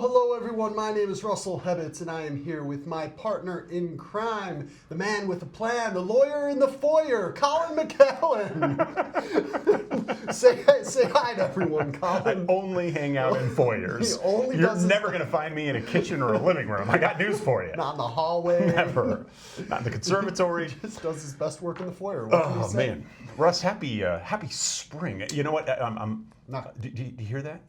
hello everyone. My name is Russell Hebets, and I am here with my partner in crime, the man with a plan, the lawyer in the foyer, Colin McCallin. say hi to everyone, Colin. I only hang out in foyers. You're never going to find me in a kitchen or a living room. I got news for you. Not in the hallway. Never. Not in the conservatory. He just does his best work in the foyer. What can you say? Man, Russ, happy spring. You know what? Do you hear that?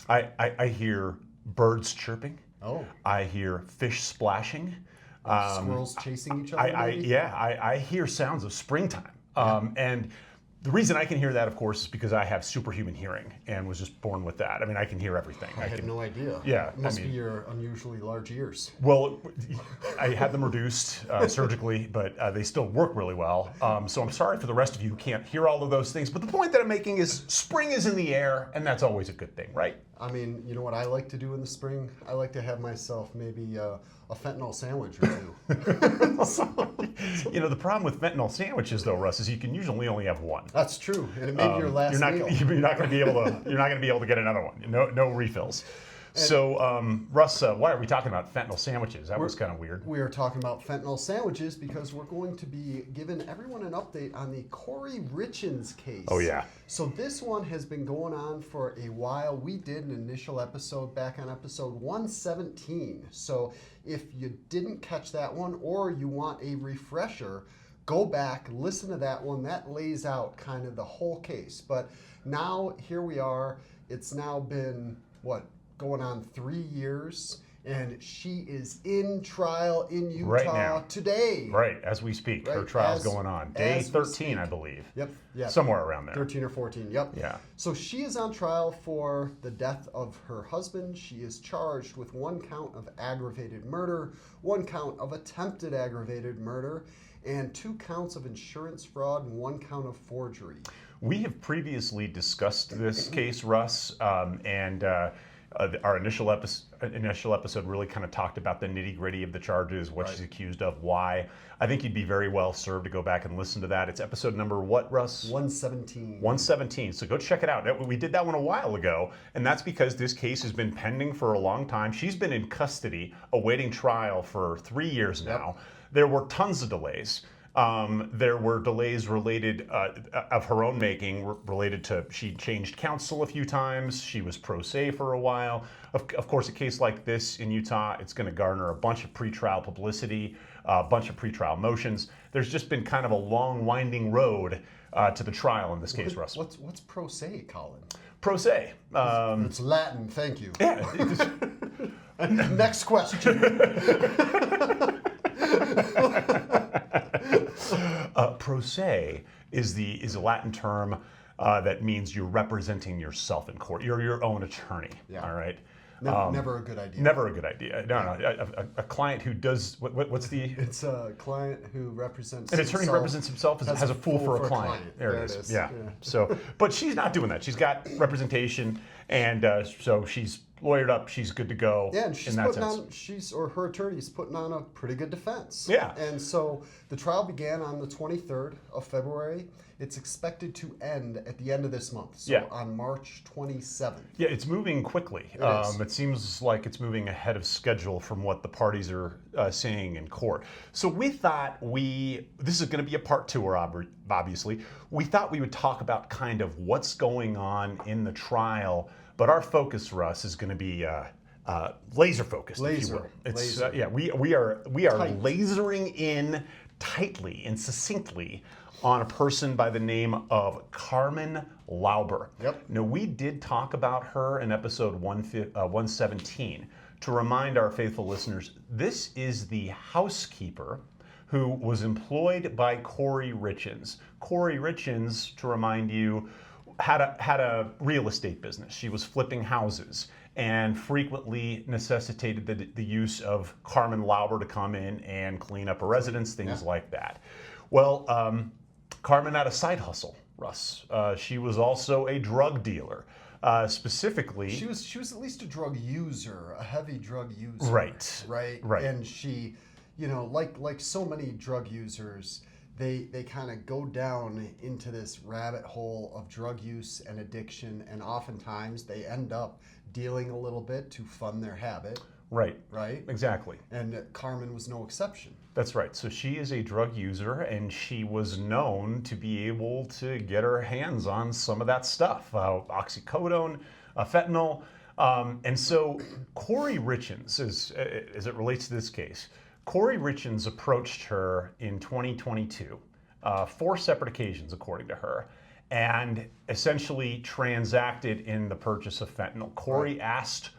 I hear birds chirping. Oh. I hear fish splashing. Squirrels chasing each other. I hear sounds of springtime. And the reason I can hear that, of course, is because I have superhuman hearing and was just born with that. I mean, I can hear everything. I had no idea. Yeah. It must be your unusually large ears. Well, I had them reduced surgically, but they still work really well. So I'm sorry for the rest of you who can't hear all of those things. But the point that I'm making is spring is in the air, and that's always a good thing, right? I mean, you know what I like to do in the spring? I like to have myself maybe a fentanyl sandwich or two. You know, the problem with fentanyl sandwiches, though, Russ, is you can usually only have one. That's true, and it may be your last meal. You're not going to be able to get another one. No refills. So, Russ, why are we talking about fentanyl sandwiches? That was kind of weird. We are talking about fentanyl sandwiches because we're going to be giving everyone an update on the Kouri Richins case. Oh, yeah. So this one has been going on for a while. We did an initial episode back on episode 117. So if you didn't catch that one or you want a refresher, go back, listen to that one. That lays out kind of the whole case. But now, here we are. It's now been, going on 3 years, and she is in trial in Utah right now. Today. Right, as we speak. Her trial's going on. Day 13, I believe. Yep. Somewhere around there. 13 or 14, yep. Yeah. So she is on trial for the death of her husband. She is charged with 1 count of aggravated murder, 1 count of attempted aggravated murder, and 2 counts of insurance fraud and 1 count of forgery. We have previously discussed this case, Russ, and our initial episode really kind of talked about the nitty-gritty of the charges, what she's accused of, why. I think you'd be very well served to go back and listen to that. It's episode number what, Russ? 117. 117. So go check it out. We did that one a while ago, and that's because this case has been pending for a long time. She's been in custody awaiting trial for 3 years now. There were tons of delays. There were delays related of her own making, related to she changed counsel a few times. She was pro se for a while. Of course, a case like this in Utah, it's going to garner a bunch of pretrial publicity, a bunch of pretrial motions. There's just been kind of a long, winding road to the trial in this case, Russell. What's pro se, Colin? Pro se. It's Latin. Thank you. Yeah. Next question. Pro se is a Latin term that means you're representing yourself in court. You're your own attorney. Yeah. All right. Never a good idea. Never a good idea. No. A client who does what's the? It's a client who represents. An attorney who represents himself has a fool for a client. There it is. Yeah. So, but she's not doing that. She's got representation, and so she's lawyered up. She's good to go. Yeah, and her attorney's putting on a pretty good defense. Yeah. And so the trial began on the 23rd of February. It's expected to end at the end of this month, so on March 27th. Yeah, it's moving quickly. It seems like it's moving ahead of schedule from what the parties are saying in court. So we thought this is going to be a part 2, obviously. We thought we would talk about kind of what's going on in the trial, but our focus, Russ, is going to be laser focused, if you will. We are lasering in tightly and succinctly on a person by the name of Carmen Lauber. Yep. Now, we did talk about her in episode 117. To remind our faithful listeners, this is the housekeeper who was employed by Kouri Richins. Kouri Richins, to remind you, had a real estate business. She was flipping houses and frequently necessitated the use of Carmen Lauber to come in and clean up a residence, things like that. Well, Carmen had a side hustle, Russ. She was also a drug dealer. Specifically, she was at least a drug user, a heavy drug user. Right. And she, like so many drug users, they kind of go down into this rabbit hole of drug use and addiction, and oftentimes they end up dealing a little bit to fund their habit, Right. right? Exactly. And Carmen was no exception. That's right. So she is a drug user, and she was known to be able to get her hands on some of that stuff, oxycodone, fentanyl. And so Kouri Richins, as it relates to this case, Kouri Richins approached her in 2022, 4 separate occasions, according to her, and essentially transacted in the purchase of fentanyl. Kouri asked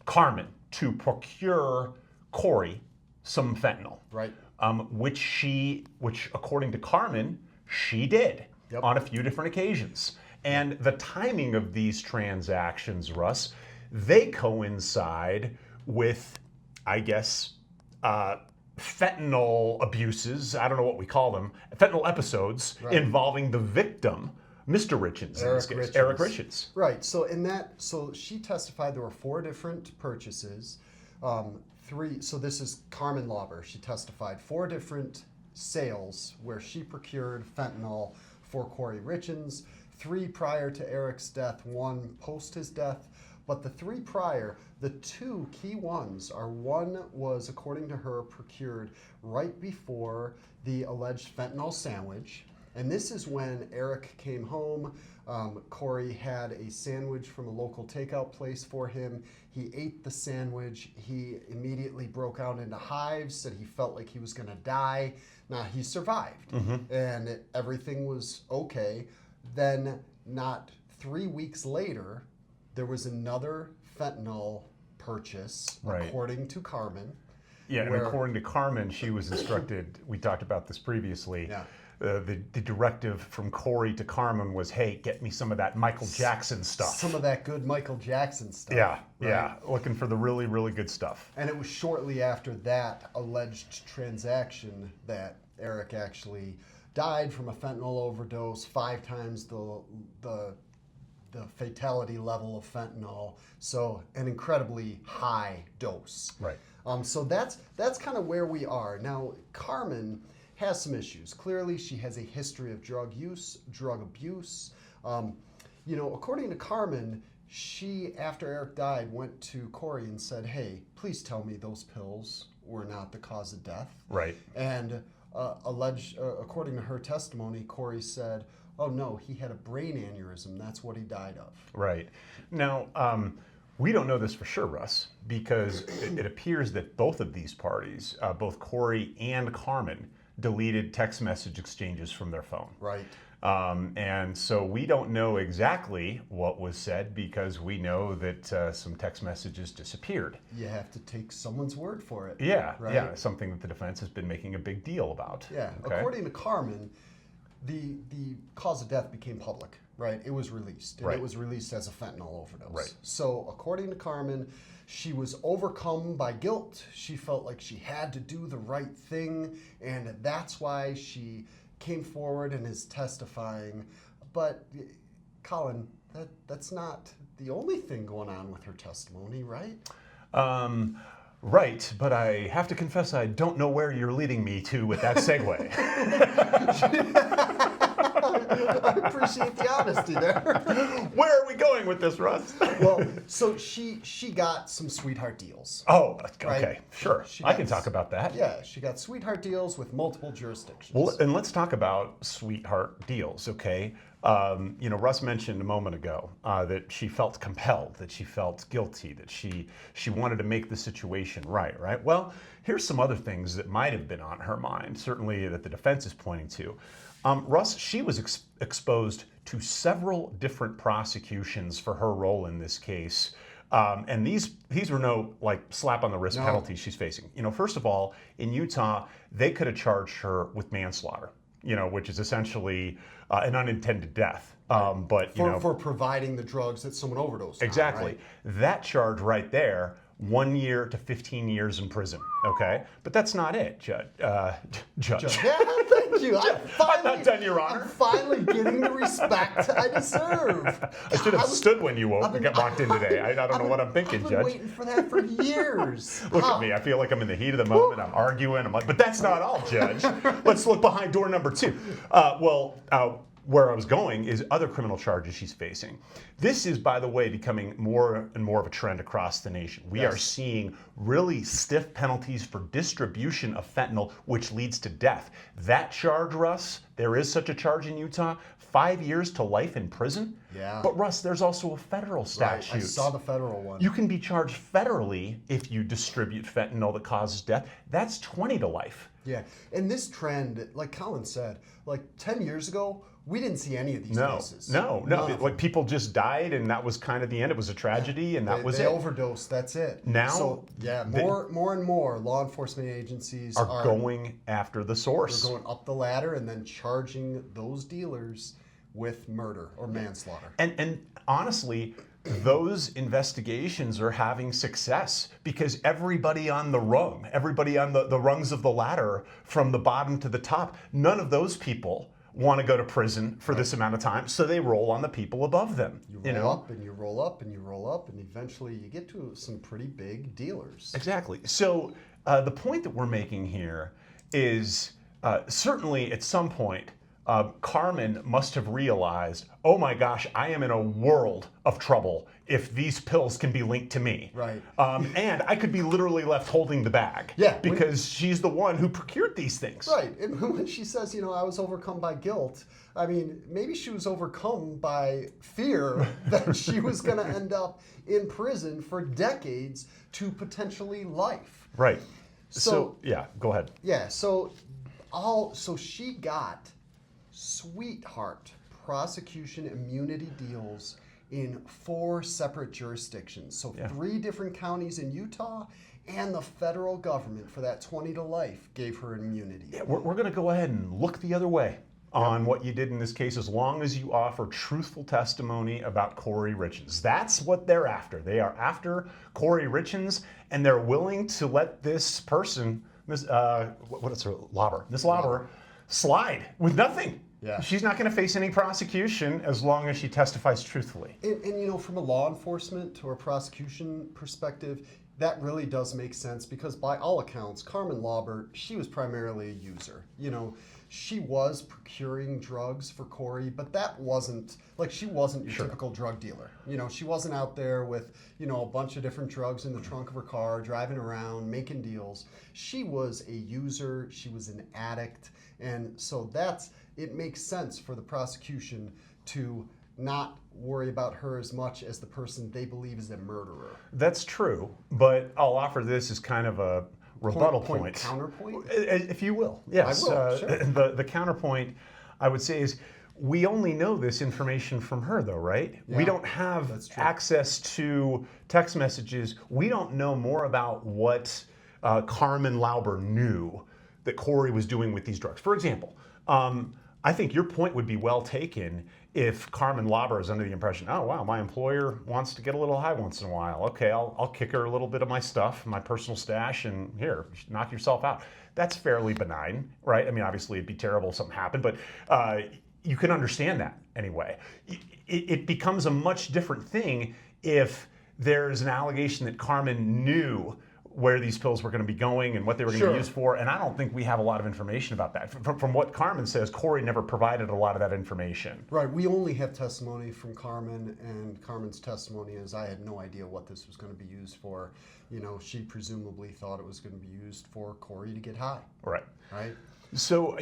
Carmen to procure Kouri some fentanyl, Right. which according to Carmen, she did on a few different occasions. And the timing of these transactions, Russ, they coincide with, I guess, fentanyl abuses, I don't know what we call them, fentanyl episodes involving the victim, Mr. Richins, in this case, Eric Richins. Right. So she testified there were 4 different purchases. 3. So this is Carmen Lauber. She testified 4 different sales where she procured fentanyl for Kouri Richins. 3 prior to Eric's death, 1 post his death. But the 3 prior, the 2 key ones are, 1 was, according to her, procured right before the alleged fentanyl sandwich. And this is when Eric came home. Kouri had a sandwich from a local takeout place for him. He ate the sandwich. He immediately broke out into hives, said he felt like he was going to die. Now, he survived, and everything was okay. Then, not 3 weeks later, there was another fentanyl purchase, according to Carmen. Yeah, and according to Carmen, she was instructed, we talked about this previously, the directive from Kouri to Carmen was, hey, get me some of that Michael Jackson stuff. Some of that good Michael Jackson stuff. Yeah, looking for the really, really good stuff. And it was shortly after that alleged transaction that Eric actually died from a fentanyl overdose, 5 times the fatality level of fentanyl, so an incredibly high dose. Right. So that's kind of where we are. Now, Carmen has some issues. Clearly, she has a history of drug use, drug abuse. According to Carmen, she, after Eric died, went to Kouri and said, hey, please tell me those pills were not the cause of death. Right. And according to her testimony, Kouri said, oh no, he had a brain aneurysm. That's what he died of. Right. Now, we don't know this for sure, Russ, because it appears that both of these parties, both Kouri and Carmen, deleted text message exchanges from their phone. Right. And so we don't know exactly what was said because we know that some text messages disappeared. You have to take someone's word for it. Yeah, right? Yeah, something that the defense has been making a big deal about. Yeah, okay? According to Carmen, the cause of death became public, right? It was released, and it was released as a fentanyl overdose. Right. So according to Carmen, she was overcome by guilt. She felt like she had to do the right thing, and that's why she came forward and is testifying. But Colin, that's not the only thing going on with her testimony, right? Right, but I have to confess I don't know where you're leading me to with that segue. I appreciate the honesty there. Where are we going with this, Russ? Well, so she got some sweetheart deals. Oh, okay, right? Sure. I can talk about that. Yeah, she got sweetheart deals with multiple jurisdictions. Well, and let's talk about sweetheart deals, okay? Russ mentioned a moment ago that she felt compelled, that she felt guilty, that she wanted to make the situation right? Well, here's some other things that might have been on her mind, certainly that the defense is pointing to. Russ, she was exposed to several different prosecutions for her role in this case. And these were no slap on the wrist penalties she's facing. First of all, in Utah, they could have charged her with manslaughter, which is essentially an unintended death. But for providing the drugs that someone overdosed exactly. on, right? That charge right there, 1 year to 15 years in prison. Okay, but that's not it, Judge. Yeah, thank you. I'm not done, Your Honor. I'm finally getting the respect I deserve. I should have stood when you walked in today. I don't know what I'm thinking, I've Judge. been waiting for that for years. Look at me. I feel like I'm in the heat of the moment. I'm arguing. I'm like, but that's not all, Judge. Let's look behind door number 2. where I was going is other criminal charges she's facing. This is, by the way, becoming more and more of a trend across the nation. We are seeing really stiff penalties for distribution of fentanyl, which leads to death. That charge, Russ, there is such a charge in Utah, 5 years to life in prison. Yeah. But Russ, there's also a federal statute. Right. I saw the federal one. You can be charged federally if you distribute fentanyl that causes death. That's 20 to life. Yeah, and this trend, like Colin said, like 10 years ago, we didn't see any of these cases. No. Like people just died, and that was kind of the end. It was a tragedy, and that was it. They overdosed. That's it. Now, so yeah, more and more law enforcement agencies are going after the source. They're going up the ladder and then charging those dealers with murder or manslaughter. And honestly, those investigations are having success because everybody on the rung, everybody on the rungs of the ladder from the bottom to the top, none of those people want to go to prison for this amount of time, so they roll on the people above them. You roll up and you roll up and you roll up, and eventually you get to some pretty big dealers. Exactly. So the point that we're making here is certainly at some point, Carmen must have realized, oh my gosh, I am in a world of trouble if these pills can be linked to me. Right. And I could be literally left holding the bag. Yeah. Because she's the one who procured these things. Right. And when she says, I was overcome by guilt, I mean, maybe she was overcome by fear that she was going to end up in prison for decades to potentially life. Right. So yeah, go ahead. Yeah. So she got sweetheart prosecution immunity deals in 4 separate jurisdictions. So 3 different counties in Utah, and the federal government for that 20 to life gave her immunity. Yeah, we're going to go ahead and look the other way on what you did in this case, as long as you offer truthful testimony about Kouri Richins. That's what they're after. They are after Kouri Richins, and they're willing to let this person, this lobber, slide with nothing. Yeah. She's not going to face any prosecution as long as she testifies truthfully. And from a law enforcement or prosecution perspective, that really does make sense because by all accounts, Carmen Laubert, she was primarily a user. She was procuring drugs for Kouri, but that wasn't, she wasn't your typical drug dealer. She wasn't out there with, a bunch of different drugs in the trunk of her car, driving around, making deals. She was a user, she was an addict, and so it makes sense for the prosecution to not worry about her as much as the person they believe is a murderer. That's true, but I'll offer this as kind of a rebuttal point. Counterpoint? If you will. Yes. I will, sure. The counterpoint, I would say, is we only know this information from her, though, right? Yeah, we don't have access to text messages. We don't know more about what Carmen Laubert knew that Kouri was doing with these drugs. For example, I think your point would be well taken if Carmen Laubert is under the impression, oh wow, my employer wants to get a little high once in a while. Okay, I'll kick her a little bit of my stuff, my personal stash, and here, knock yourself out. That's fairly benign, right? I mean, obviously it'd be terrible if something happened, but you can understand that anyway. It becomes a much different thing if there's an allegation that Carmen knew where these pills were going to be going and what they were going to be used for, and I don't think we have a lot of information about that. From what Carmen says, Kouri never provided a lot of that information. Right, we only have testimony from Carmen, and Carmen's testimony is, I had no idea what this was going to be used for. She presumably thought it was going to be used for Kouri to get high. Right. Right? So,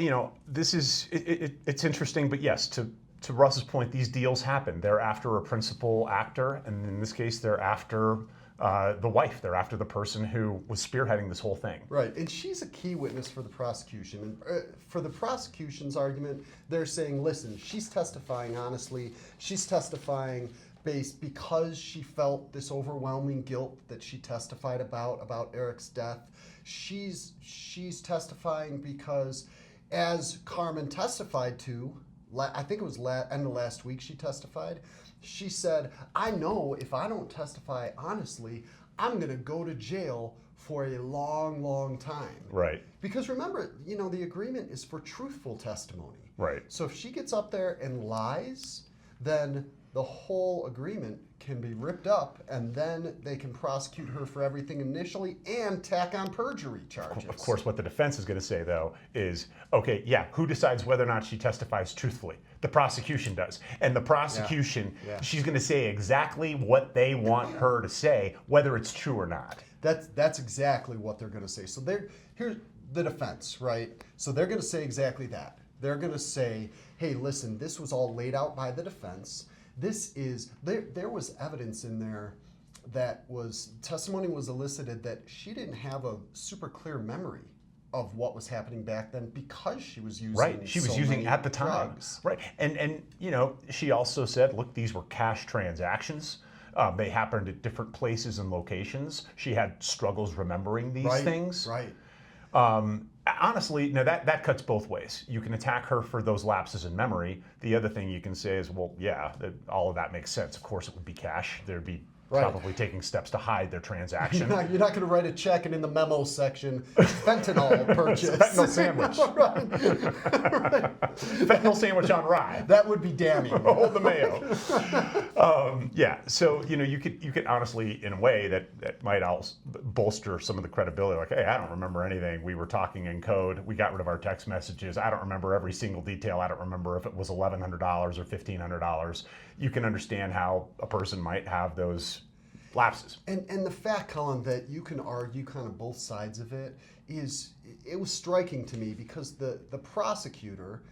this is, it's interesting, but yes, to Russ's point, these deals happen. They're after a principal actor, and in this case, they're after the wife. They're after the person who was spearheading this whole thing. Right, and she's a key witness for the prosecution. And for the prosecution's argument, they're saying, listen, she's testifying honestly. She's testifying because she felt this overwhelming guilt that she testified about Eric's death. She's testifying because, as Carmen testified to, I think it was end of last week she testified, she said, I know if I don't testify honestly, I'm going to go to jail for a long, long time. Right. Because remember, the agreement is for truthful testimony. Right. So if she gets up there and lies, then the whole agreement can be ripped up, and then they can prosecute her for everything initially and tack on perjury charges. Of course, what the defense is going to say, though, is, okay, yeah, who decides whether or not she testifies truthfully? The prosecution does. And the prosecution, she's going to say exactly what they want her to say, whether it's true or not. That's exactly what they're going to say. So here's the defense, right? So they're going to say exactly that. They're going to say, hey, listen, this was all laid out by the defense. There was evidence in there testimony was elicited that she didn't have a super clear memory of what was happening back then because she was using she was using at the time. Drugs. Right. And she also said, look, these were cash transactions. They happened at different places and locations. She had struggles remembering these things. Right. Honestly, now that cuts both ways. You can attack her for those lapses in memory. The other thing you can say is, well, yeah, all of that makes sense. Of course, it would be cash. There'd be probably taking steps to hide their transaction. You're not going to write a check and in the memo section, fentanyl purchase. Fentanyl sandwich. Right. Fentanyl sandwich on rye. That would be damning. Hold the mayo. So you could honestly, in a way, that might also bolster some of the credibility. Like, hey, I don't remember anything. We were talking in code. We got rid of our text messages. I don't remember every single detail. I don't remember if it was $1,100 or $1,500. You can understand how a person might have those lapses. And the fact, Colin, that you can argue kind of both sides of it was striking to me because the prosecutor,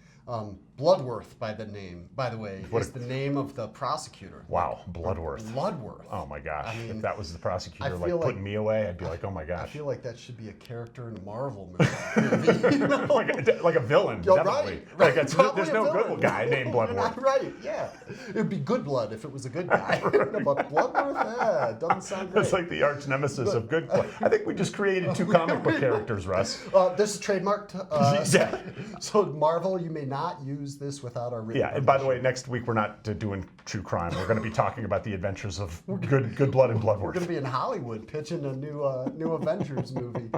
Bloodworth by the way, is the name of the prosecutor. Wow, Bloodworth. Bloodworth. Oh my gosh. I mean, if that was the prosecutor like putting me away, I'd be like, oh my gosh. I feel like that should be a character in a Marvel movie. like a villain, definitely. Right. There's no good guy named Bloodworth. Right, yeah. It would be Good Blood if it was a good guy. But Bloodworth, doesn't sound great. It's like the arch nemesis of Good Blood. I think we just created two comic book characters, Russ. This is trademarked. So Marvel, you may not use this without our written and by the way, next week we're not doing true crime. We're going to be talking about the adventures of Good Blood and Bloodworth. We're going to be in Hollywood pitching a new Avengers movie.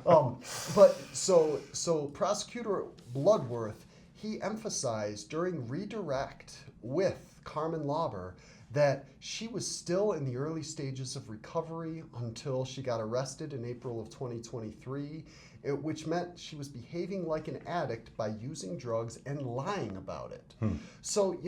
But so Prosecutor Bloodworth, he emphasized during redirect with Carmen Lauber that she was still in the early stages of recovery until she got arrested in April of 2023. Which meant she was behaving like an addict by using drugs and lying about it. So,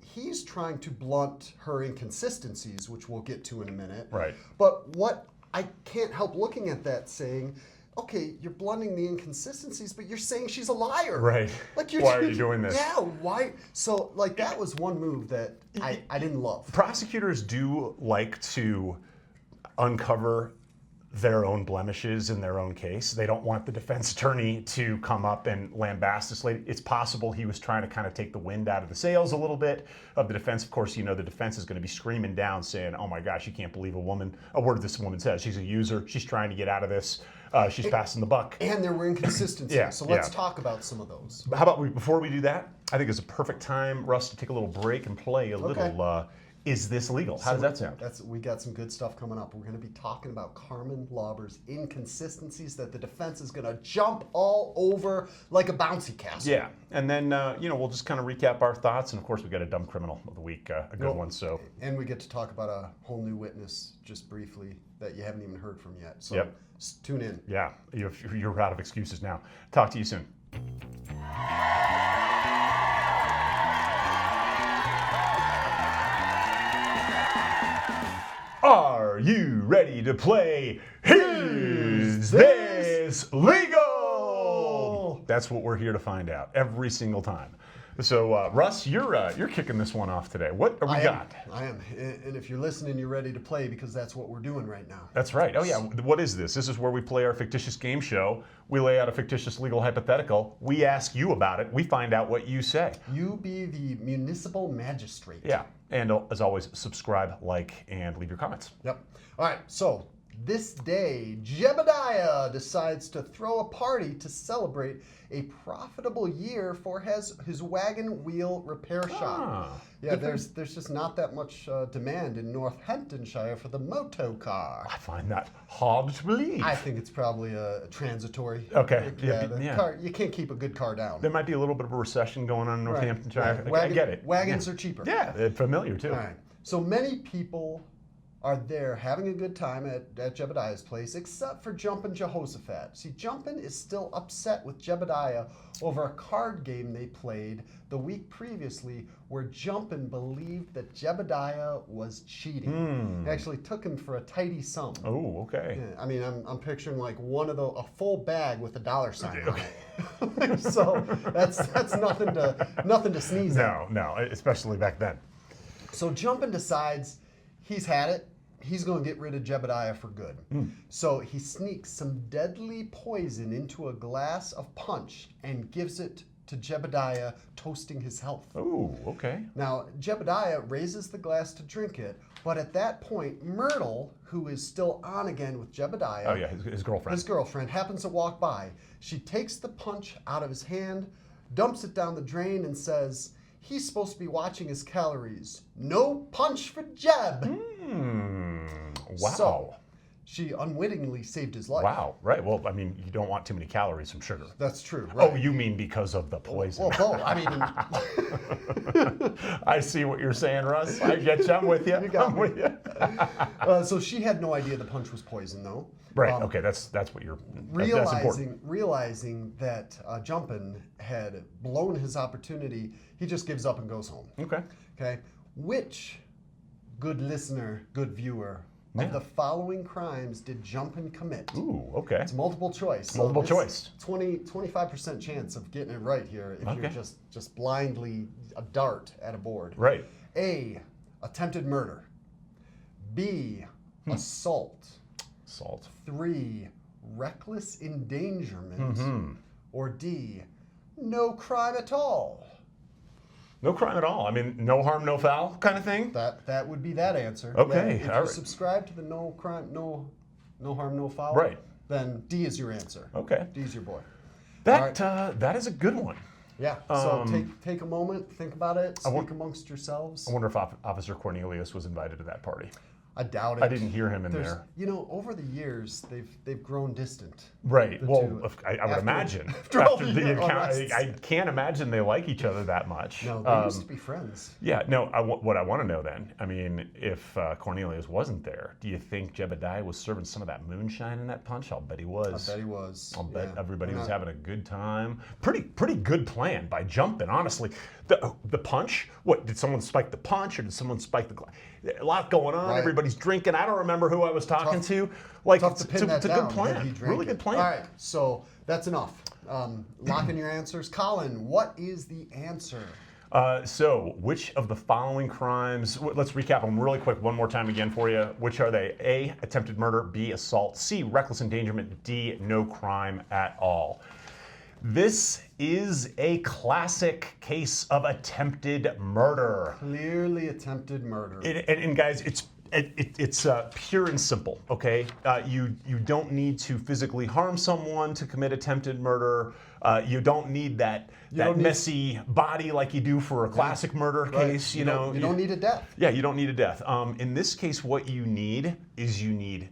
he's trying to blunt her inconsistencies, which we'll get to in a minute. Right. But what I can't help looking at that saying, okay, you're blunting the inconsistencies, but you're saying she's a liar. Right. Why are you doing this? Yeah, why? So, that was one move that I didn't love. Prosecutors do like to uncover their own blemishes in their own case. They don't want the defense attorney to come up and lambast this lady. It's possible he was trying to kind of take the wind out of the sails a little bit of the defense. Of course, the defense is going to be screaming down saying, oh my gosh, you can't believe a word this woman says. She's a user. She's trying to get out of this. She's passing the buck. And there were inconsistencies. So let's talk about some of those. How about before we do that, I think it's a perfect time, Russ, to take a little break and play a little Is This Legal? How does that sound? We got some good stuff coming up. We're going to be talking about Carmen Lauber's inconsistencies that the defense is going to jump all over like a bouncy castle. Yeah, and then we'll just kind of recap our thoughts, and of course we got a dumb criminal of the week, a good one. So and we get to talk about a whole new witness just briefly that you haven't even heard from yet. So tune in. Yeah, you're out of excuses now. Talk to you soon. Are you ready to play Is This Legal? That's what we're here to find out every single time. So, Russ, you're kicking this one off today. What have we got? I am. And if you're listening, you're ready to play because that's what we're doing right now. That's right. Oh, yeah. What is this? This is where we play our fictitious game show. We lay out a fictitious legal hypothetical. We ask you about it. We find out what you say. You be the municipal magistrate. Yeah. And as always, subscribe, like, and leave your comments. Yep. All right. So this day, Jebediah decides to throw a party to celebrate a profitable year for his wagon wheel repair shop. Yeah, there's just not that much demand in Northamptonshire for the moto car. I find that hard to believe. I think it's probably a transitory. Okay. Car, you can't keep a good car down. There might be a little bit of a recession going on in Northamptonshire. Right. I get it. Wagons are cheaper. Yeah, they're familiar too. All right. So many people are there having a good time at Jebediah's place, except for Jumpin' Jehoshaphat. See, Jumpin' is still upset with Jebediah over a card game they played the week previously where Jumpin' believed that Jebediah was cheating. He actually took him for a tidy sum. Oh, okay. Yeah, I mean, I'm picturing like a full bag with a dollar sign on it. So that's nothing to sneeze at. No, especially back then. So Jumpin' decides he's had it. He's going to get rid of Jebediah for good. So he sneaks some deadly poison into a glass of punch and gives it to Jebediah, toasting his health. Oh, okay. Now, Jebediah raises the glass to drink it, but at that point, Myrtle, who is still on again with Jebediah, Oh, yeah, his girlfriend. happens to walk by. She takes the punch out of his hand, dumps it down the drain, and says, he's supposed to be watching his calories. No punch for Jeb. Wow. So, she unwittingly saved his life. Wow, right. Well, I mean, you don't want too many calories from sugar. That's true. Right? Oh, you mean because of the poison? Well, both. I mean, I see what you're saying, Russ. I get you. I'm with you. I'm with you. So she had no idea the punch was poison, though. Right. Okay. That's what you're. That's important. Realizing that Jumpin' had blown his opportunity, he just gives up and goes home. Okay. Okay. Which good listener, good viewer, of Yeah. the following crimes did Jumpin' commit? Ooh. Okay. It's multiple choice. So Multiple it's choice. 25% chance of getting it right here if you're Okay. just blindly a dart at a board. Right. A, attempted murder. B, assault. Salt. 3, reckless endangerment. Mm-hmm. Or D, no crime at all. No crime at all. I mean, no harm, no foul kind of thing. That would be that answer. Okay, If all you right. subscribe to the no crime, no harm, no foul, Right. then D is your answer. Okay. D is your boy. That is a good one. Yeah. So take a moment, think about it, speak amongst yourselves. I wonder if Officer Cornelius was invited to that party. I doubt it. I didn't hear him in there. You know, over the years, they've grown distant. Right. The Well, two. I would imagine. After all the arrests. I can't imagine they like each other that much. No, they used to be friends. Yeah. No. What I want to know then, I mean, if Cornelius wasn't there, do you think Jebediah was serving some of that moonshine in that punch? I'll bet he was. I bet he was. I'll bet Yeah. everybody And was having a good time. Pretty good plan by Jumpin', honestly. The punch. What did someone spike the punch or did someone spike the glass? A lot going on. Right. Everybody's drinking. I don't remember who I was talking to. Like Tough it's to pin that a down. good plan. Did he drink Really it? good plan. All right, so that's enough. Lock in your answers. Colin, what is the answer? So, which of the following crimes, let's recap them really quick one more time again for you. Which are they? A, attempted murder. B, assault. C, reckless endangerment. D, no crime at all. This is a classic case of attempted murder. Clearly attempted murder. And guys, it's pure and simple, okay? You don't need to physically harm someone to commit attempted murder. You don't need that messy body like you do for a classic murder case. You don't need a death. Yeah, you don't need a death. In this case, what you need is you need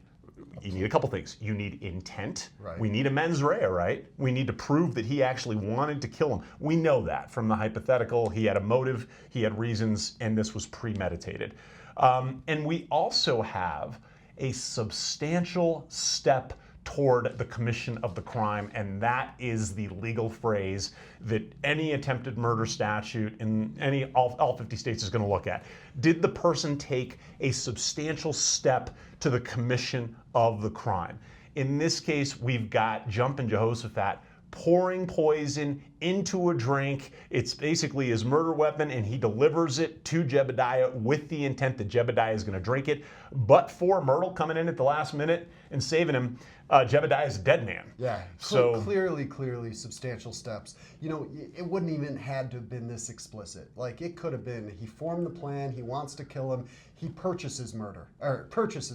a couple things. You need intent. Right. We need a mens rea, right? We need to prove that he actually wanted to kill him. We know that from the hypothetical. He had a motive, he had reasons, and this was premeditated. And we also have a substantial step toward the commission of the crime, and that is the legal phrase that any attempted murder statute in all 50 states is going to look at. Did the person take a substantial step to the commission of the crime? In this case, we've got Jumpin' Jehoshaphat pouring poison into a drink. It's basically his murder weapon, and he delivers it to Jebediah with the intent that Jebediah is going to drink it. But for Myrtle coming in at the last minute and saving him, Jebediah is a dead man. Yeah, so clearly substantial steps. You know, it wouldn't even had to have been this explicit. Like, it could have been, he formed the plan, he wants to kill him, he purchases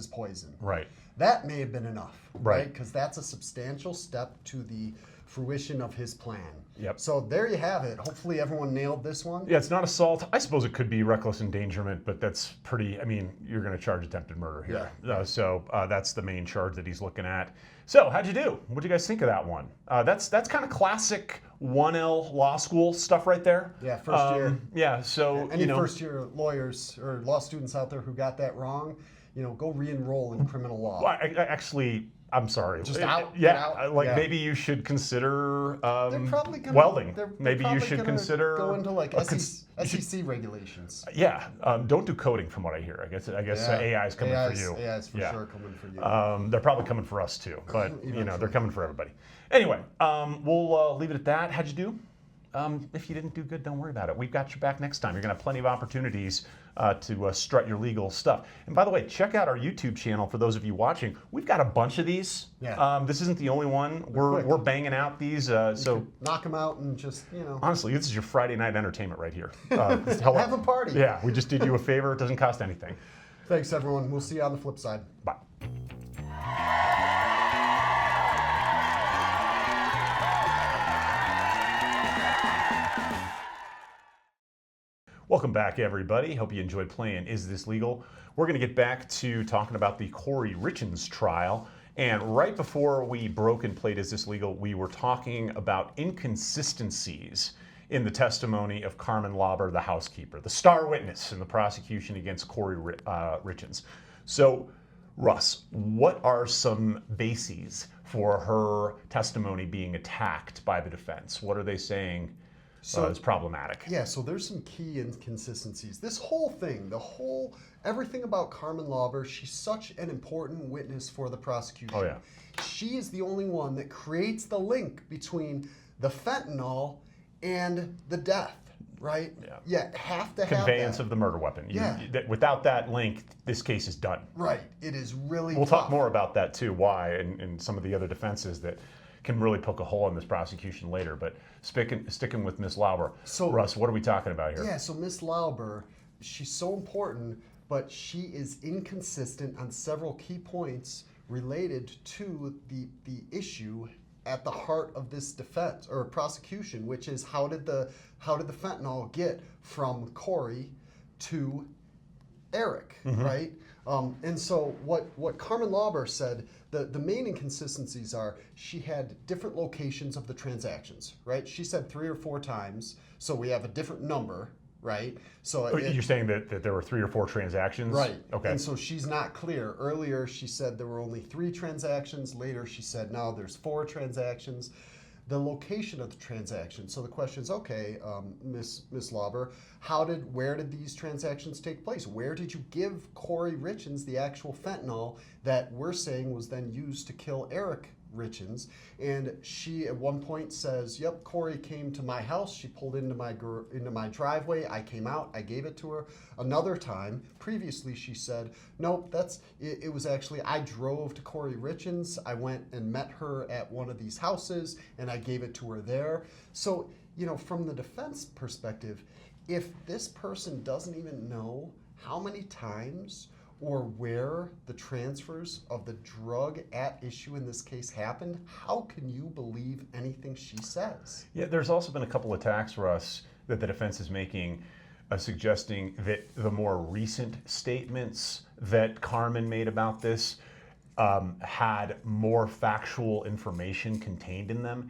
poison. Right. That may have been enough, Right. Because that's a substantial step to the fruition of his plan. Yep. So there you have it. Hopefully everyone nailed this one. Yeah, it's not assault. I suppose it could be reckless endangerment, but that's pretty, I mean, you're going to charge attempted murder here. Yeah. So that's the main charge that he's looking at. So how'd you do? What'd you guys think of that one? That's kind of classic 1L law school stuff right there. Yeah, first year. Yeah, so Any first year lawyers or law students out there who got that wrong, go re-enroll in criminal law. Well, I'm sorry. Just out? Yeah, Get out? like Yeah. maybe you should consider They're probably gonna, welding. they're Maybe you probably should gonna consider go into like a SEC regulations. Yeah, don't do coding from what I hear. I guess AI is coming for you. AI is for sure coming for you. They're probably coming for us too, but they're coming for everybody. Anyway, we'll leave it at that. How'd you do? If you didn't do good, don't worry about it. We've got your back next time. You're going to have plenty of opportunities to strut your legal stuff. And by the way, check out our YouTube channel for those of you watching. We've got a bunch of these. Yeah. This isn't the only one. We're banging out these. So knock them out and just, honestly, this is your Friday night entertainment right here. Have a party. Yeah, we just did you a favor. It doesn't cost anything. Thanks, everyone. We'll see you on the flip side. Bye. Welcome back, everybody. Hope you enjoyed playing Is This Legal? We're going to get back to talking about the Kouri Richins trial. And right before we broke and played Is This Legal, we were talking about inconsistencies in the testimony of Carmen Lauber, the housekeeper, the star witness in the prosecution against Kouri Richins. So, Russ, what are some bases for her testimony being attacked by the defense? What are they saying is problematic? Yeah, so there's some key inconsistencies. This whole thing, everything about Carmen Lauber, she's such an important witness for the prosecution. Oh, yeah. She is the only one that creates the link between the fentanyl and the death, right? Yeah, have to have conveyance of the murder weapon. Without that link, this case is done. Right. It is really We'll tough. talk more about that too, why, and some of the other defenses that can really poke a hole in this prosecution later. But sticking with Miss Lauber, so, Russ, what are we talking about here? Yeah, so Miss Lauber, she's so important, but she is inconsistent on several key points related to the issue at the heart of this defense or prosecution, which is how did the fentanyl get from Kouri to Eric, right? And so what Carmen Lauber said, the main inconsistencies are she had different locations of the transactions, right? She said 3 or 4 times, so we have a different number, right? So you're saying that there were 3 or 4 transactions? Right. Okay. And so she's not clear. Earlier she said there were only 3 transactions. Later she said no, there's 4 transactions. The location of the transaction. So the question is, okay, Miss Lauber, where did these transactions take place? Where did you give Kouri Richins the actual fentanyl that we're saying was then used to kill Eric Richins? And she at one point says, yep, Kouri came to my house. She pulled into my driveway. I came out. I gave it to her. Another time, previously, she said, nope, it was actually, I drove to Kouri Richins. I went and met her at one of these houses, and I gave it to her there. So, from the defense perspective, if this person doesn't even know how many times or where the transfers of the drug at issue in this case happened, how can you believe anything she says? Yeah, there's also been a couple attacks, Russ, that the defense is making, suggesting that the more recent statements that Carmen made about this had more factual information contained in them.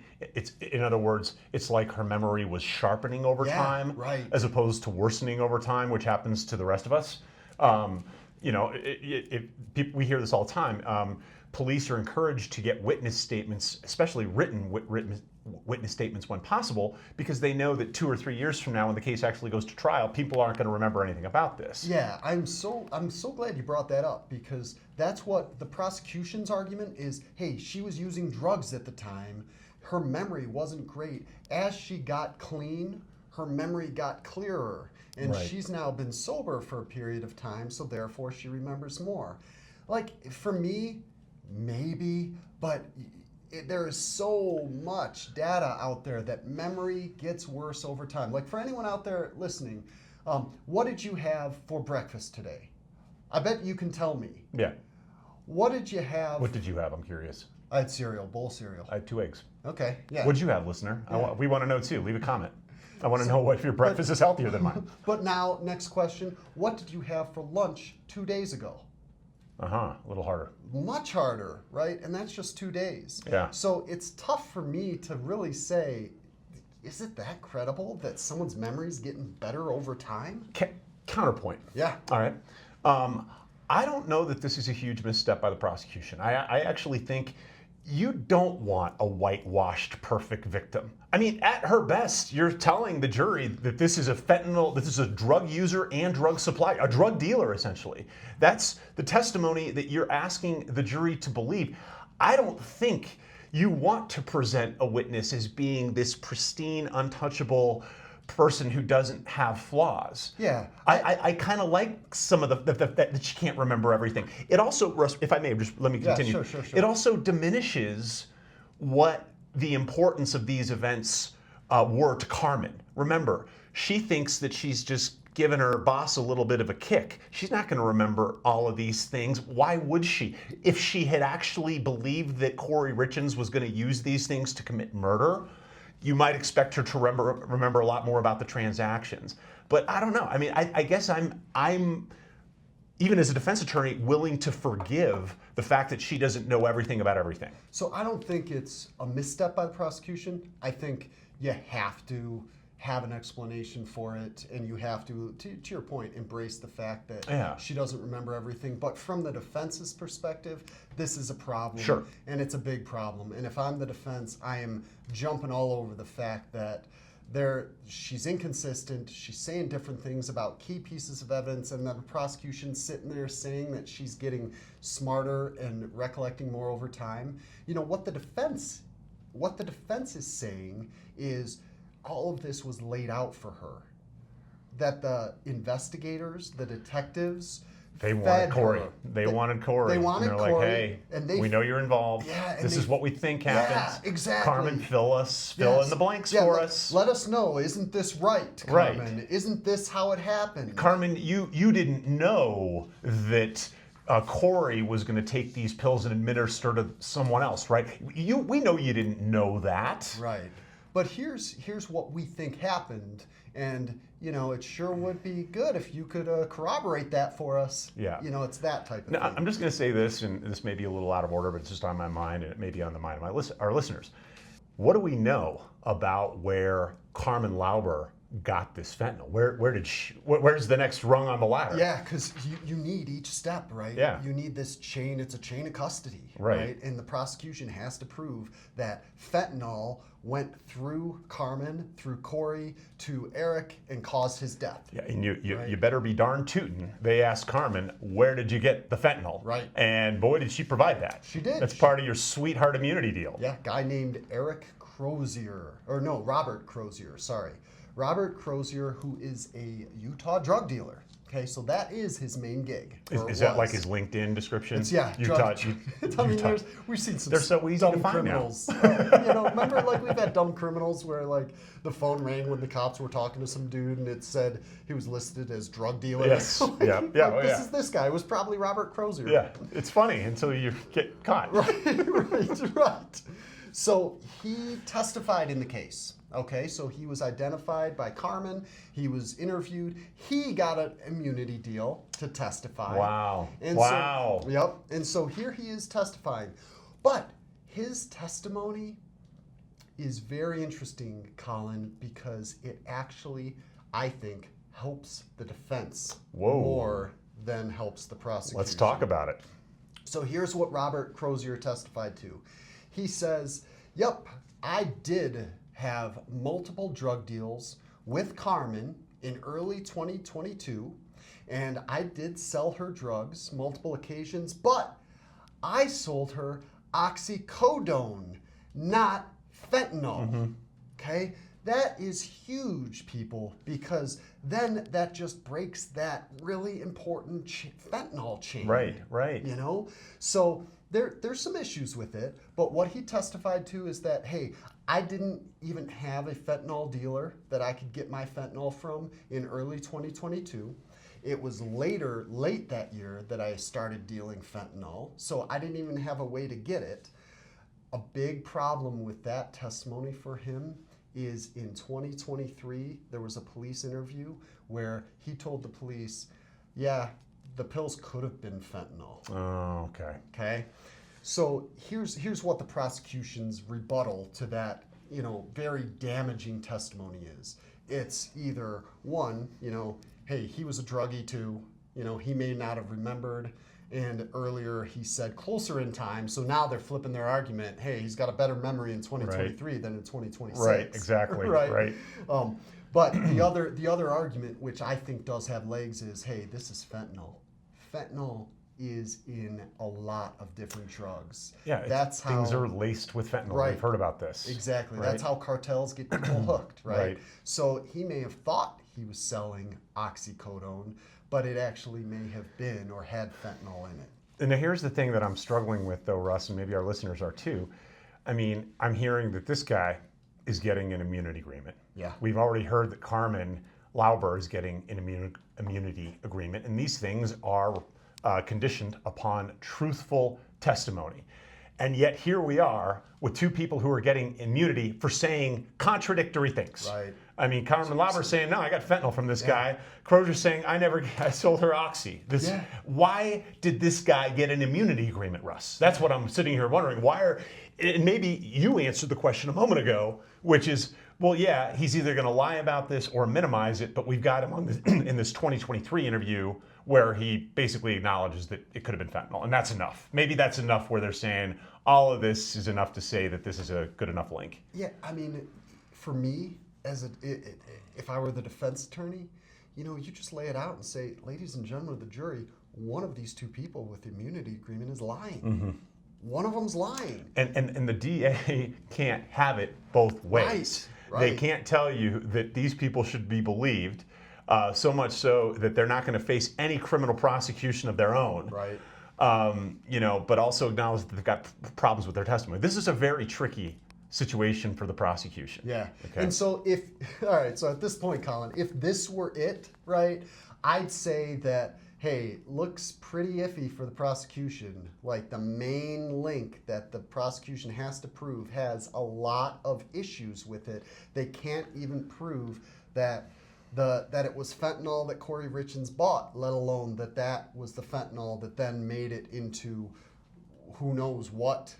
In other words, it's like her memory was sharpening over time, right, as opposed to worsening over time, which happens to the rest of us. We hear this all the time. Police are encouraged to get witness statements, especially written witness statements when possible, because they know that 2 or 3 years from now, when the case actually goes to trial, people aren't going to remember anything about this. Yeah, I'm so glad you brought that up, because that's what the prosecution's argument is. Hey, she was using drugs at the time. Her memory wasn't great. As she got clean, her memory got clearer. And she's now been sober for a period of time, so therefore she remembers more. Like, for me, maybe, but there is so much data out there that memory gets worse over time. Like, for anyone out there listening, what did you have for breakfast today? I bet you can tell me. Yeah. What did you have? What did you have? I'm curious. I had cereal, bowl cereal. I had 2 eggs. Okay, yeah. What did you have, listener? Yeah. We want to know too. Leave a comment. I want to know if your breakfast is healthier than mine. But now, next question. What did you have for lunch 2 days ago? A little harder. Much harder, right? And that's just 2 days. Yeah. So it's tough for me to really say, is it that credible that someone's memory's getting better over time? Counterpoint. Yeah. All right. I don't know that this is a huge misstep by the prosecution. I actually think you don't want a whitewashed perfect victim. I mean, at her best, you're telling the jury that this is a drug user and drug supply, a drug dealer, essentially. That's the testimony that you're asking the jury to believe. I don't think you want to present a witness as being this pristine, untouchable person who doesn't have flaws. Yeah. I kind of like some of that she can't remember everything. It also, Russ, if I may, just let me continue. Yeah, sure. It also diminishes what the importance of these events were to Carmen. Remember, she thinks that she's just given her boss a little bit of a kick. She's not going to remember all of these things. Why would she? If she had actually believed that Kouri Richins was going to use these things to commit murder, you might expect her to remember a lot more about the transactions. But I don't know. I mean, I guess I'm even as a defense attorney willing to forgive the fact that she doesn't know everything about everything. So I don't think it's a misstep by the prosecution. I think you have to have an explanation for it, and you have to your point, embrace the fact that she doesn't remember everything. But from the defense's perspective, this is a problem, Sure. And it's a big problem. And if I'm the defense, I am jumping all over the fact that she's inconsistent, she's saying different things about key pieces of evidence, and then the prosecution's sitting there saying that she's getting smarter and recollecting more over time. You know, what the defense is saying is all of this was laid out for her. That the investigators, the detectives, they wanted Kouri. They wanted Kouri. They wanted and Kouri, like, hey, and we know you're involved. Yeah, this is what we think happens. Yeah, exactly. Carmen, fill in the blanks for us. Let us know. Isn't this right, Carmen? Right. Isn't this how it happened? Carmen, you didn't know that Kouri was going to take these pills and administer to someone else, right? We know you didn't know that. Right. But here's what we think happened, and you know, it sure would be good if you could corroborate that for us. Yeah. You know, it's that type of now, thing. I'm just going to say this, and this may be a little out of order, but it's just on my mind, and it may be on the mind of our listeners. What do we know about where Carmen Lauber got this fentanyl? Where's the next rung on the ladder? Yeah, because you need each step, right? Yeah. You need this chain. It's a chain of custody, right? And the prosecution has to prove that fentanyl went through Carmen, through Kouri, to Eric, and caused his death. Yeah, and you better be darn tootin'. They asked Carmen, where did you get the fentanyl? Right. And boy, did she provide that. She did. That's part of your sweetheart immunity deal. Yeah, guy named Robert Crozier, sorry. Robert Crozier, who is a Utah drug dealer. Okay, so that is his main gig. Is that like his LinkedIn description? Utah. I mean, we've seen some they're so easy dumb to find criminals. now. You know, remember like we've had dumb criminals where like the phone rang when the cops were talking to some dude and it said he was listed as drug dealer. Yes. Like, this is this guy. It was probably Robert Crozier. Yeah, it's funny until you get caught. Right. So he testified in the case. Okay, so he was identified by Carmen. He was interviewed. He got an immunity deal to testify. Wow. And so here he is testifying. But his testimony is very interesting, Colin, because it actually, I think, helps the defense more than helps the prosecution. Let's talk about it. So here's what Robert Crozier testified to. He says, yep, I did have multiple drug deals with Carmen in early 2022, and I did sell her drugs multiple occasions, but I sold her oxycodone, not fentanyl. Mm-hmm. Okay? That is huge, people, because then that just breaks that really important fentanyl chain. Right. You know? So there's some issues with it, but what he testified to is that, hey, I didn't even have a fentanyl dealer that I could get my fentanyl from in early 2022. It was late that year that I started dealing fentanyl, so I didn't even have a way to get it. A big problem with that testimony for him is in 2023, there was a police interview where he told the police, yeah, the pills could have been fentanyl. Oh, okay. Okay? So here's what the prosecution's rebuttal to that very damaging testimony is. It's either one, hey, he was a druggie too, he may not have remembered, and earlier he said closer in time, so now they're flipping their argument, hey, he's got a better memory in 2023 than in 2026. Right, exactly. Right. But the other argument, which I think does have legs, is, hey, this is fentanyl. Fentanyl is in a lot of different drugs. Yeah, that's how things are laced with fentanyl. Right. We've heard about this. Exactly. Right? That's how cartels get people hooked, right? Right. So he may have thought he was selling oxycodone, but it actually may have been or had fentanyl in it. And now here's the thing that I'm struggling with, though, Russ, and maybe our listeners are too. I mean, I'm hearing that this guy is getting an immunity agreement. Yeah. We've already heard that Carmen Lauber is getting an immunity agreement, and these things are conditioned upon truthful testimony. And yet here we are with two people who are getting immunity for saying contradictory things. Right. I mean, Carmen Lauber saying, no, I got fentanyl from this guy. Crozier saying, I sold her oxy. Why did this guy get an immunity agreement, Russ? That's what I'm sitting here wondering. And maybe you answered the question a moment ago, which is, well, yeah, he's either going to lie about this or minimize it, but we've got him on this, in this 2023 interview where he basically acknowledges that it could have been fentanyl, and that's enough. Maybe that's enough where they're saying all of this is enough to say that this is a good enough link. Yeah, I mean, for me, if I were the defense attorney, you just lay it out and say, ladies and gentlemen of the jury, one of these two people with the immunity agreement is lying. Mm-hmm. One of them's lying. And the DA can't have it both ways. Right. They can't tell you that these people should be believed, so much so that they're not going to face any criminal prosecution of their own. Right. But also acknowledge that they've got problems with their testimony. This is a very tricky situation for the prosecution. Yeah. Okay. And so so at this point, Colin, if this were it, right, I'd say that, hey, looks pretty iffy for the prosecution. Like the main link that the prosecution has to prove has a lot of issues with it. They can't even prove that it was fentanyl that Kouri Richins bought, let alone that was the fentanyl that then made it into who knows what.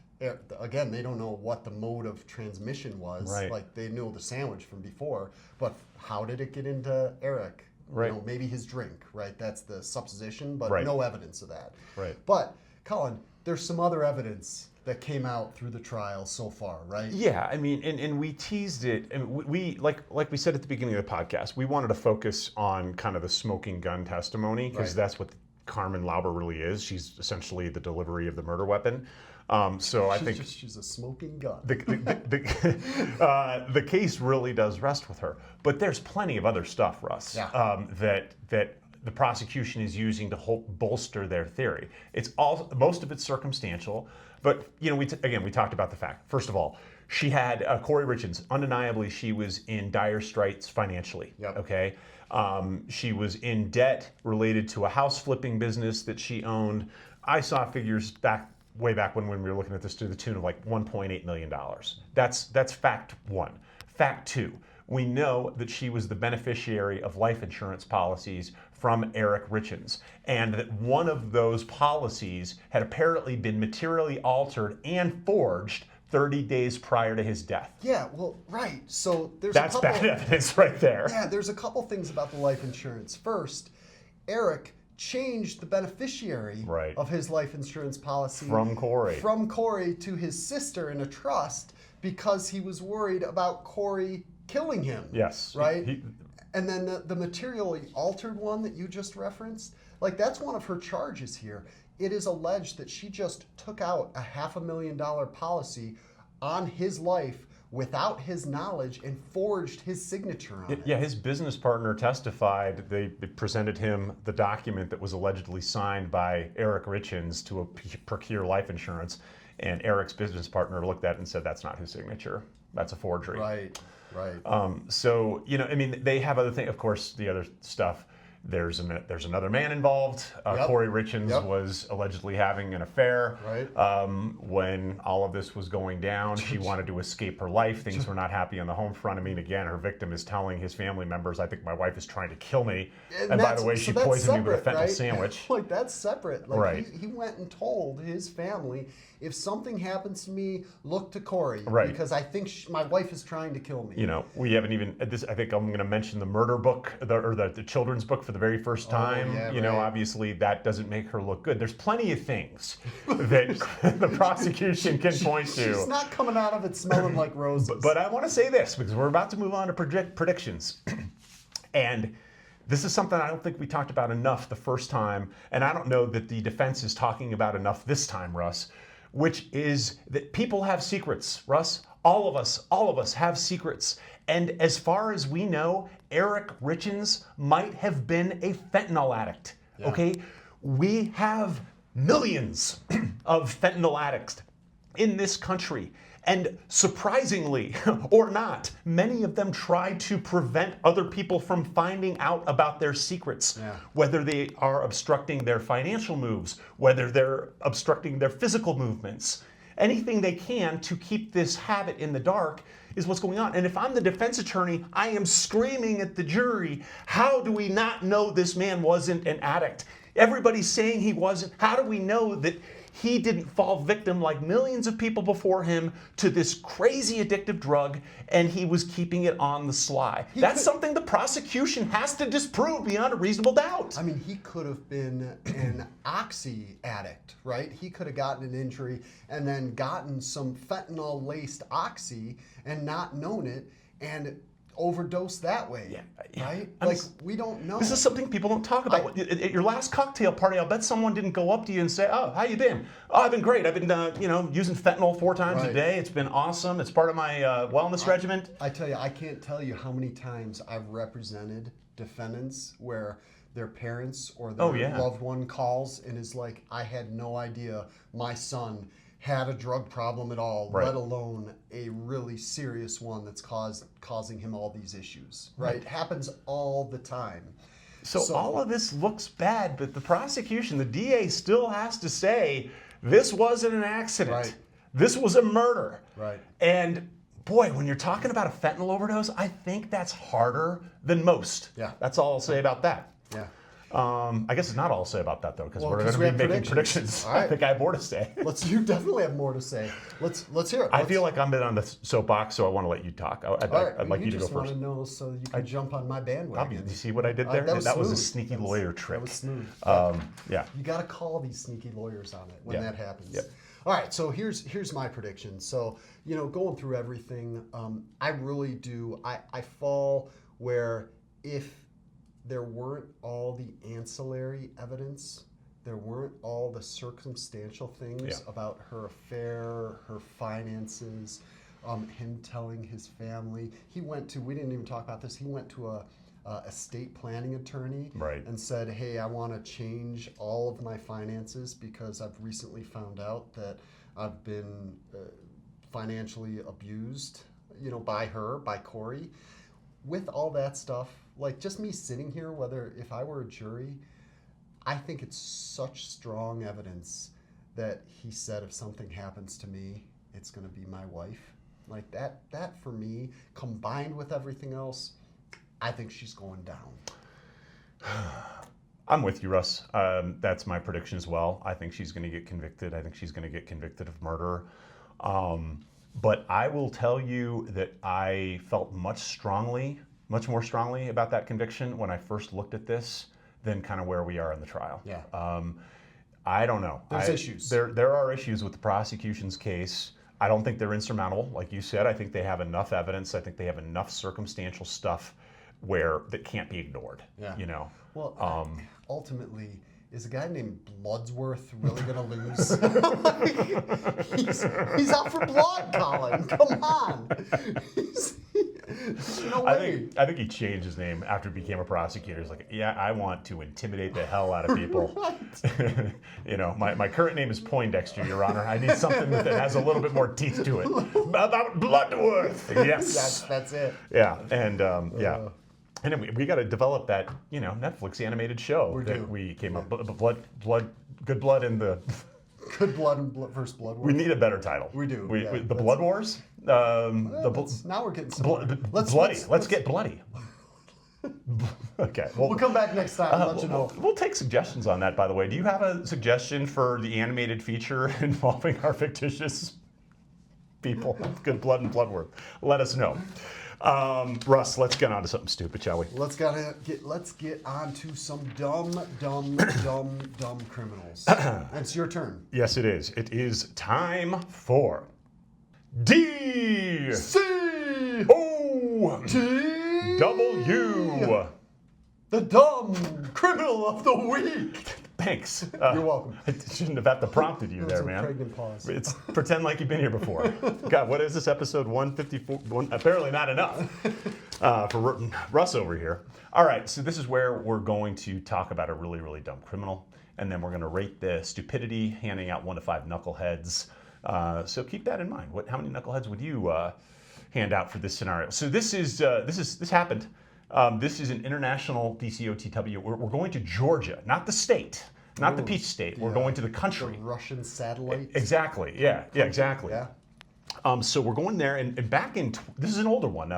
Again, they don't know what the mode of transmission was. Right. Like they knew the sandwich from before, but how did it get into Eric? Right. Maybe his drink, right? That's the supposition, but right. no evidence of that. Right. But Colin, there's some other evidence that came out through the trial so far, right? Yeah, I mean, and we teased it, and we like we said at the beginning of the podcast, we wanted to focus on kind of the smoking gun testimony because that's what Carmen Lauber really is. She's essentially the delivery of the murder weapon. So I think she's a smoking gun. The case really does rest with her, but there's plenty of other stuff, Russ, that the prosecution is using to bolster their theory. Most of it's circumstantial, but we talked about the fact. First of all, she had Kouri Richins. Undeniably, she was in dire straits financially. Yep. Okay, she was in debt related to a house flipping business that she owned. I saw figures way back when we were looking at this to the tune of like $1.8 million. That's fact one. Fact two, we know that she was the beneficiary of life insurance policies from Eric Richins, and that one of those policies had apparently been materially altered and forged 30 days prior to his death. Yeah, well, right. So that's bad evidence right there. Yeah, there's a couple things about the life insurance. First, Eric changed the beneficiary of his life insurance policy from Kouri to his sister in a trust because he was worried about Kouri killing him. Yes. Right? And then the materially altered one that you just referenced, like that's one of her charges here. It is alleged that she just took out a $500,000 policy on his life without his knowledge and forged his signature on it. Yeah, his business partner testified. They presented him the document that was allegedly signed by Eric Richins to procure life insurance, and Eric's business partner looked at it and said, that's not his signature. That's a forgery. Right. So, they have other things. Of course, the other stuff There's another man involved. Yep. Kouri Richins Yep. was allegedly having an affair. Right. When all of this was going down, she wanted to escape her life. Things were not happy on the home front. I mean, again, her victim is telling his family members, "I think my wife is trying to kill me." And by the way, she poisoned me with a fentanyl right? sandwich. Like, that's separate. Like, Right. he went and told his family, if something happens to me, look to Kouri. Right. Because I think my wife is trying to kill me. You know, we haven't even, I think I'm going to mention the murder book, the children's book for the very first time. yeah, you know, right. obviously that doesn't make her look good. There's plenty of things that the prosecution can point to. She's not coming out of it smelling like roses. But I want to say this, because we're about to move on to predictions. And this is something I don't think we talked about enough the first time, and I don't know that the defense is talking about enough this time, Russ, which is that people have secrets, Russ. All of us have secrets. And as far as we know, Eric Richins might have been a fentanyl addict, okay? We have millions of fentanyl addicts in this country. And surprisingly, or not, many of them try to prevent other people from finding out about their secrets, whether they are obstructing their financial moves, whether they're obstructing their physical movements. Anything they can to keep this habit in the dark is what's going on. And if I'm the defense attorney, I am screaming at the jury, how do we not know this man wasn't an addict? Everybody's saying he wasn't. How do we know that he didn't fall victim like millions of people before him to this crazy addictive drug, and he was keeping it on the sly? That's something the prosecution has to disprove beyond a reasonable doubt. I mean, he could have been an oxy addict, right? He could have gotten an injury and then gotten some fentanyl-laced oxy and not known it and overdosed that way, right? Like, we don't know. This is something people don't talk about. At your last cocktail party, I'll bet someone didn't go up to you and say, "Oh, how you been?" "Oh, I've been great. I've been, using fentanyl 4 times a day. It's been awesome. It's part of my wellness regimen." I tell you, I can't tell you how many times I've represented defendants where their parents or their loved one calls and is like, "I had no idea my son had a drug problem at all, let alone a really serious one that's causing him all these issues." Right? It happens all the time. So all of this looks bad, but the prosecution, the DA, still has to say this wasn't an accident. Right. This was a murder. Right. And boy, when you're talking about a fentanyl overdose, I think that's harder than most. Yeah. That's all I'll say about that. Yeah. I guess it's not all I'll say about that, though, because we're 'cause going we to be have making predictions. All right. I think I have more to say. You definitely have more to say. Let's hear it. I feel like I'm been on the soapbox, so I want to let you talk. I'd like you to go just want first. to know so you can jump on my bandwagon. You see what I did there? That was a smooth. sneaky lawyer trick. That was smooth. Yeah. You got to call these sneaky lawyers on it when that happens. Yep. All right, so here's my prediction. So, going through everything, I really do. I fall where if there weren't all the ancillary evidence, there weren't all the circumstantial things about her affair, her finances, him telling his family. We didn't even talk about this, he went to a estate planning attorney and said, "Hey, I want to change all of my finances because I've recently found out that I've been financially abused, by Kouri." With all that stuff, like just me sitting here, if I were a jury, I think it's such strong evidence that he said, if something happens to me, it's going to be my wife. Like that for me, combined with everything else, I think she's going down. I'm with you, Russ. That's my prediction as well. I think she's going to get convicted. I think she's going to get convicted of murder. But I will tell you that I felt much more strongly about that conviction when I first looked at this than kind of where we are in the trial. Yeah. I don't know. There's issues. There are issues with the prosecution's case. I don't think they're insurmountable. Like you said, I think they have enough evidence. I think they have enough circumstantial stuff that can't be ignored. Yeah. Well, ultimately, is a guy named Bloodsworth really going to lose? he's out for blood, Colin. Come on. No way. I think he changed his name after he became a prosecutor. He's like, yeah, I want to intimidate the hell out of people. My current name is Poindexter, Your Honor. I need something that has a little bit more teeth to it. About Bloodworth. Yes. That's it. Yeah, and And we got to develop that, Netflix animated show we came up with. Good Blood in the... Good Blood versus Blood Wars. We need a better title. We do. The Blood Wars? Now we're getting somewhere. Let's get bloody. Okay. We'll come back next time and let you know. We'll take suggestions on that, by the way. Do you have a suggestion for the animated feature involving our fictitious people? Good Blood and Bloodworth. Let us know. Russ, let's get on to something stupid, shall we? Let's get on to some dumb criminals. It's your turn. Yes, it is. It is time for D C O T W. The dumb criminal of the week. Thanks. You're welcome. I shouldn't have had to prompted you there, man. Pregnant pause. It's pretend like you've been here before. God, what is this, episode 154? Apparently not enough for Russ over here. All right, so this is where we're going to talk about a really, really dumb criminal, and then we're going to rate the stupidity, handing out 1 to 5 knuckleheads. So keep that in mind. How many knuckleheads would you hand out for this scenario? So this happened. This is an international DCOTW. We're going to Georgia, not the state, not the Peach State. We're going to the country. The Russian satellite. Exactly. Yeah, exactly. Yeah. So we're going there, and back in this is an older one.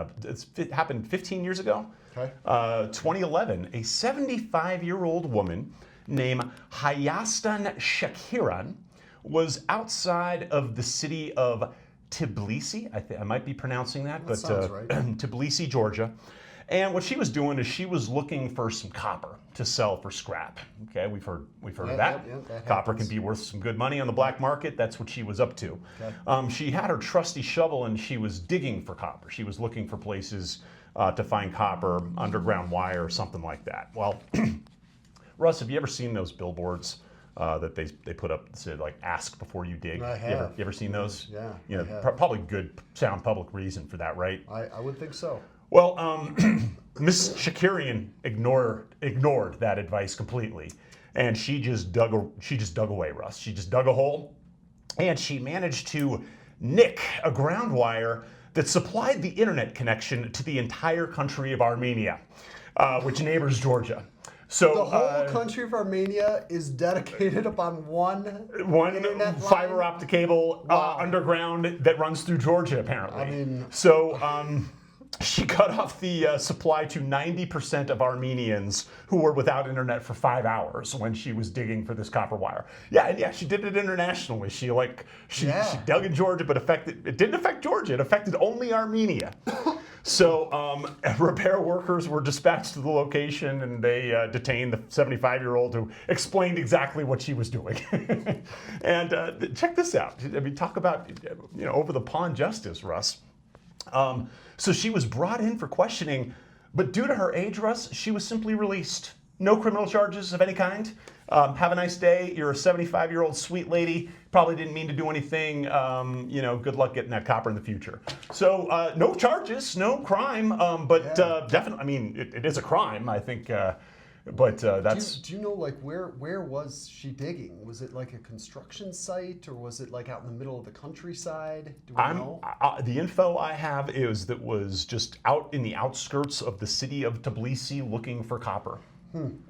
It happened 15 years ago. Okay. 2011, a 75-year-old woman named Hayastan Shakiran was outside of the city of Tbilisi. I might be pronouncing that, but sounds right. Tbilisi, Georgia. And what she was doing is she was looking for some copper to sell for scrap. Okay, we've heard of that. That Copper happens. can be worth some good money on the black market. That's what she was up to. Okay. She had her trusty shovel and she was digging for copper. She was looking for places to find copper, underground wire, or something like that. Well, Russ, have you ever seen those billboards that they put up that said, like, ask before you dig? I have. You ever seen those? Yeah. Probably good sound public reason for that, right? I would think so. Well, Miss Shakirian ignored that advice completely, and she just dug away, Russ. She just dug a hole, and she managed to nick a ground wire that supplied the internet connection to the entire country of Armenia, which neighbors Georgia. So the whole country of Armenia is dedicated upon one internet fiber line? optic cable underground that runs through Georgia, apparently. I mean, so. She cut off the supply to 90% of Armenians who were without internet for 5 hours when she was digging for this copper wire. Yeah, she did it internationally. She dug in Georgia, but it didn't affect Georgia. It affected only Armenia. So repair workers were dispatched to the location, and they detained the 75-year-old who explained exactly what she was doing. And check this out. I mean, talk about over the pond justice, Russ. So she was brought in for questioning, but due to her age, Russ, she was simply released. No criminal charges of any kind. Have a nice day. You're a 75-year-old sweet lady. Probably didn't mean to do anything. Good luck getting that copper in the future. So no charges, no crime, but definitely, I mean, it is a crime, I think. But that's. Do you know, like, where was she digging? Was it like a construction site, or was it like out in the middle of the countryside? Do we know? The info I have is that was just out in the outskirts of the city of Tbilisi looking for copper.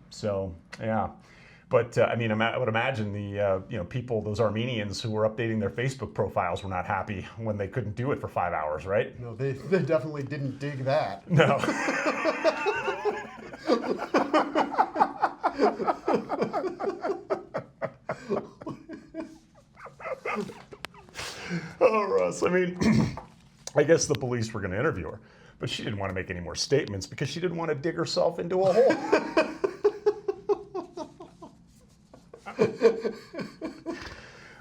So yeah, but I mean, I would imagine the people, those Armenians who were updating their Facebook profiles, were not happy when they couldn't do it for 5 hours, right? No, they definitely didn't dig that. No. Oh, Russ, I mean, I guess the police were going to interview her, but she didn't want to make any more statements because she didn't want to dig herself into a hole.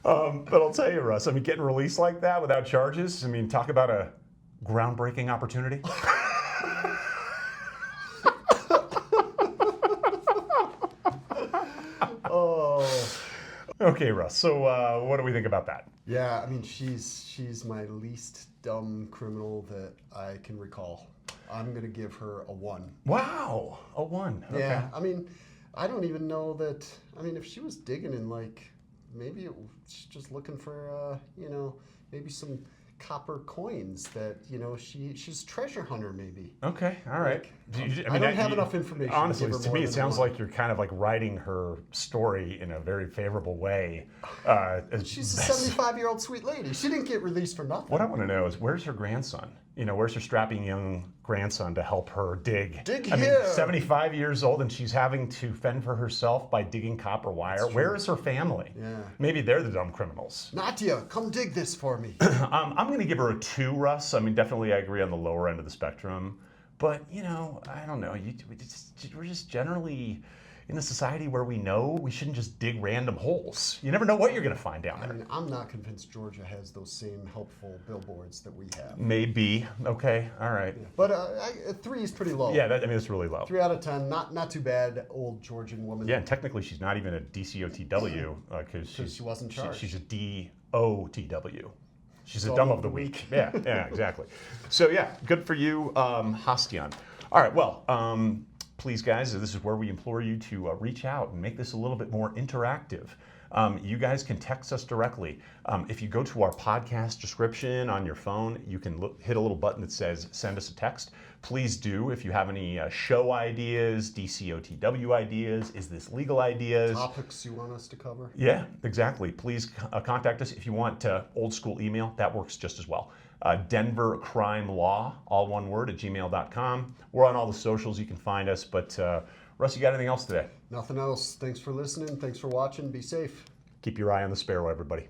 But I'll tell you, Russ, I mean, getting released like that without charges, I mean, talk about a groundbreaking opportunity. Okay, Russ. So, what do we think about that? Yeah, I mean, she's my least dumb criminal that I can recall. I'm gonna give her a 1. Wow, a 1. Okay. Yeah, I mean, I don't even know that. I mean, if she was digging in, like, maybe she's just looking for maybe some copper coins that, she's a treasure hunter maybe. Okay, all right. I don't have enough information. Honestly, to give her to more me, it than sounds one. like you're kind of like writing her story in a very favorable way. She's a 75-year-old sweet lady. She didn't get released for nothing. What I want to know is, where's her grandson? Where's her strapping young grandson to help her dig? Dig I mean, here. 75 years old, and she's having to fend for herself by digging copper wire. Where is her family? Yeah. Maybe they're the dumb criminals. Nadia, come dig this for me. I'm going to give her a 2, Russ. I mean, definitely I agree on the lower end of the spectrum. But, I don't know. We're just generally in a society where we know we shouldn't just dig random holes. You never know what you're going to find down I there. mean, I'm not convinced Georgia has those same helpful billboards that we have. Maybe. Okay. All right. But 3 is pretty low. Yeah, that's really low. 3 out of 10, not too bad. Old Georgian woman. Yeah, and technically she's not even a DCOTW because she wasn't charged. She's a DOTW. She's a dumb of the week. Yeah, exactly. So yeah, good for you, Hastian. All right, well, please, guys, this is where we implore you to reach out and make this a little bit more interactive. You guys can text us directly. If you go to our podcast description on your phone, you can hit a little button that says send us a text. Please do. If you have any show ideas, DCOTW ideas, is this legal ideas? Topics you want us to cover? Yeah, exactly. Please contact us. If you want old school email, that works just as well. Denver Crime Law, all one word, @gmail.com. We're on all the socials. You can find us. But Russ, you got anything else today? Nothing else. Thanks for listening. Thanks for watching. Be safe. Keep your eye on the sparrow, everybody.